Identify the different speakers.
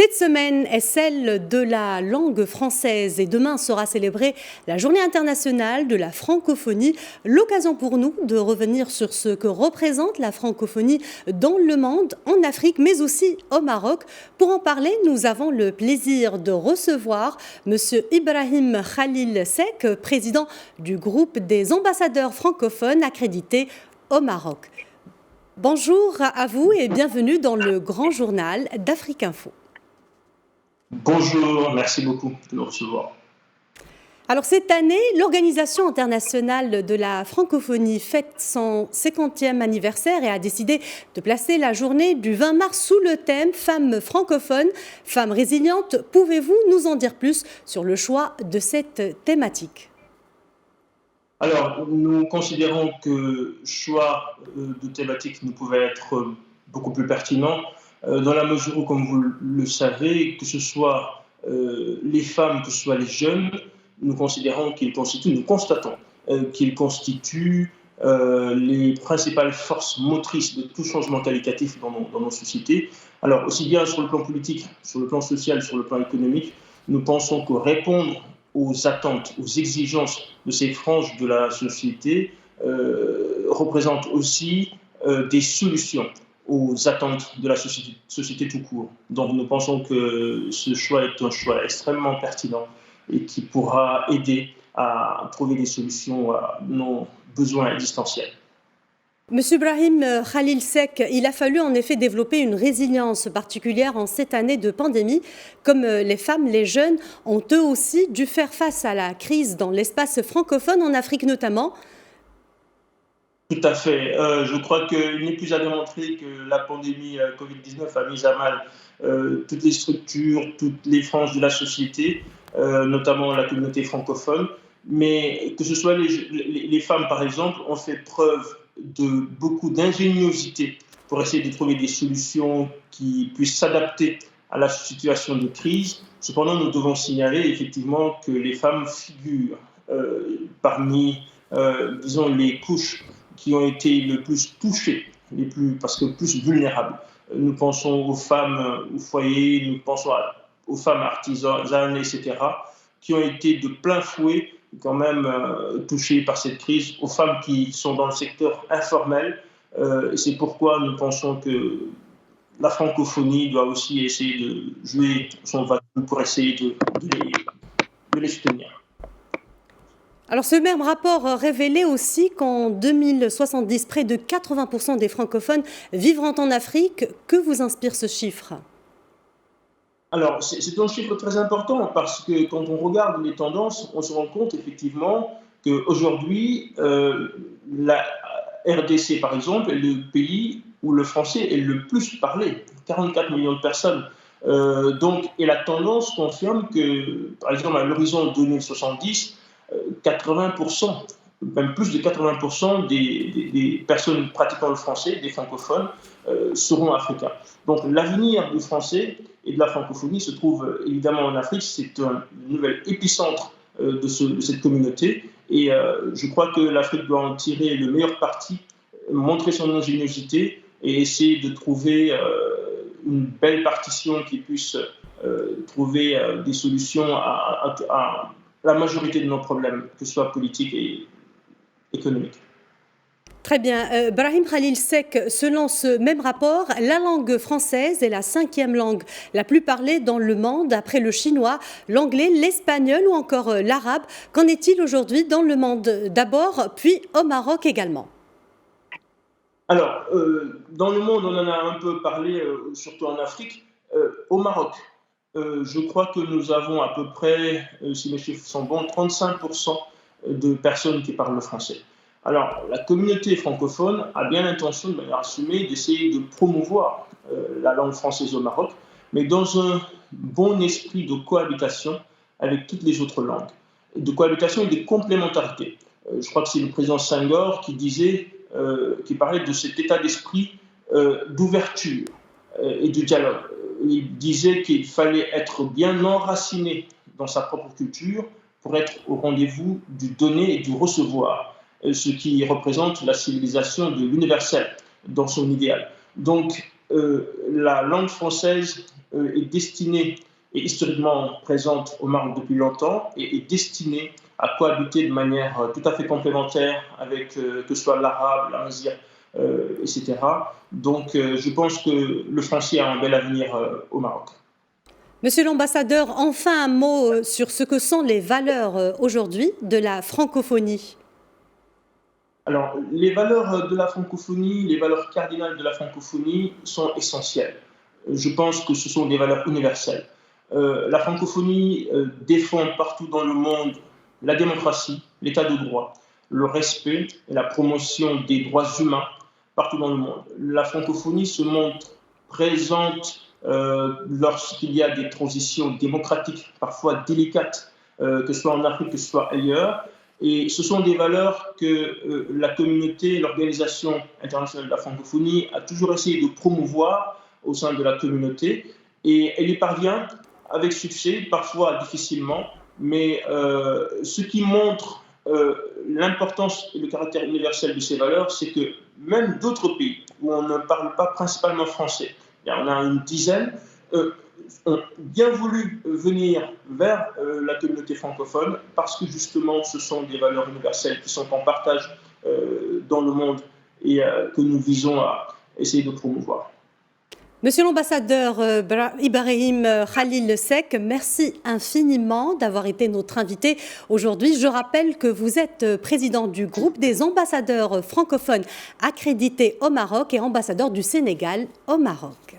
Speaker 1: Cette semaine est celle de la langue française et demain sera célébrée la Journée internationale de la francophonie. L'occasion pour nous de revenir sur ce que représente la francophonie dans le monde, en Afrique, mais aussi au Maroc. Pour en parler, nous avons le plaisir de recevoir M. Ibrahim Khalil Seck, président du groupe des ambassadeurs francophones accrédités au Maroc. Bonjour à vous et bienvenue dans le grand journal d'Afrique Info.
Speaker 2: Bonjour, merci beaucoup de nous recevoir.
Speaker 1: Alors cette année, l'Organisation internationale de la francophonie fête son 50e anniversaire et a décidé de placer la journée du 20 mars sous le thème « Femmes francophones, femmes résilientes ». Pouvez-vous nous en dire plus sur le choix de cette thématique ?
Speaker 2: Alors, nous considérons que le choix de thématique ne pouvait être beaucoup plus pertinent dans la mesure où, comme vous le savez, que ce soit les femmes, que ce soit les jeunes, nous constatons qu'ils constituent les principales forces motrices de tout changement qualitatif dans nos sociétés. Alors, aussi bien sur le plan politique, sur le plan social, sur le plan économique, nous pensons que répondre aux attentes, aux exigences de ces franges de la société représente aussi des solutions aux attentes de la société tout court. Donc nous pensons que ce choix est un choix extrêmement pertinent et qui pourra aider à trouver des solutions à nos besoins existentiels.
Speaker 1: Monsieur Ibrahim Khalil Seck, il a fallu en effet développer une résilience particulière en cette année de pandémie, comme les femmes, les jeunes ont eux aussi dû faire face à la crise dans l'espace francophone, en Afrique notamment.
Speaker 2: Tout à fait. Je crois qu'il n'est plus à démontrer que la pandémie Covid-19 a mis à mal toutes les structures, toutes les franges de la société, notamment la communauté francophone. Mais que ce soit les femmes, par exemple, ont fait preuve de beaucoup d'ingéniosité pour essayer de trouver des solutions qui puissent s'adapter à la situation de crise. Cependant, nous devons signaler effectivement que les femmes figurent parmi, disons, les couches qui ont été le plus touchées, parce que plus vulnérables. Nous pensons aux femmes au foyer, nous pensons aux femmes artisanes, etc., qui ont été de plein fouet quand même touchées par cette crise, aux femmes qui sont dans le secteur informel. C'est pourquoi nous pensons que la francophonie doit aussi essayer de jouer son va pour essayer de les soutenir.
Speaker 1: Alors ce même rapport révélait aussi qu'en 2070, près de 80% des francophones vivront en Afrique. Que vous inspire ce chiffre ?
Speaker 2: Alors, c'est un chiffre très important parce que quand on regarde les tendances, on se rend compte effectivement qu'aujourd'hui, la RDC, par exemple, est le pays où le français est le plus parlé, 44 millions de personnes. Et la tendance confirme que, par exemple, à l'horizon 2070, 80%, même plus de 80% des personnes pratiquant le français, des francophones, seront africains. Donc l'avenir du français et de la francophonie se trouve évidemment en Afrique. C'est un nouvel épicentre de cette communauté. Et je crois que l'Afrique doit en tirer le meilleur parti, montrer son ingéniosité et essayer de trouver une belle partition qui puisse trouver des solutions à la majorité de nos problèmes, que ce soit politiques et économiques.
Speaker 1: Très bien. Ibrahim Khalil Seck, selon ce même rapport, la langue française est la 5e langue la plus parlée dans le monde, après le chinois, l'anglais, l'espagnol ou encore l'arabe. Qu'en est-il aujourd'hui dans le monde d'abord, puis au Maroc également ?
Speaker 2: Alors, dans le monde, on en a un peu parlé, surtout en Afrique. Au Maroc, je crois que nous avons à peu près, si mes chiffres sont bons, 35% de personnes qui parlent le français. Alors, la communauté francophone a bien l'intention, de manière assumée, d'essayer de promouvoir la langue française au Maroc, mais dans un bon esprit de cohabitation avec toutes les autres langues, de cohabitation et de complémentarité. Je crois que c'est le président Senghor qui parlait de cet état d'esprit d'ouverture et de dialogue. Il disait qu'il fallait être bien enraciné dans sa propre culture pour être au rendez-vous du donner et du recevoir, ce qui représente la civilisation de l'universel dans son idéal. Donc, la langue française est destinée et historiquement présente au Maroc depuis longtemps et est destinée à cohabiter de manière tout à fait complémentaire avec que ce soit l'arabe, l'amazigh, etc. Donc je pense que le français a un bel avenir au Maroc.
Speaker 1: Monsieur l'ambassadeur, enfin un mot sur ce que sont les valeurs aujourd'hui de la francophonie.
Speaker 2: Alors, les valeurs de la francophonie, les valeurs cardinales de la francophonie sont essentielles. Je pense que ce sont des valeurs universelles. La francophonie défend partout dans le monde la démocratie, l'état de droit, le respect et la promotion des droits humains partout dans le monde. La francophonie se montre présente lorsqu'il y a des transitions démocratiques, parfois délicates, que ce soit en Afrique, que ce soit ailleurs. Et ce sont des valeurs que la communauté, l'Organisation internationale de la francophonie a toujours essayé de promouvoir au sein de la communauté. Et elle y parvient avec succès, parfois difficilement, mais ce qui montre l'importance et le caractère universel de ces valeurs, c'est que même d'autres pays où on ne parle pas principalement français, on a une dizaine, ont bien voulu venir vers la communauté francophone parce que justement ce sont des valeurs universelles qui sont en partage dans le monde et que nous visons à essayer de promouvoir.
Speaker 1: Monsieur l'ambassadeur Ibrahim Khalil Seck, merci infiniment d'avoir été notre invité aujourd'hui. Je rappelle que vous êtes président du groupe des ambassadeurs francophones accrédités au Maroc et ambassadeur du Sénégal au Maroc.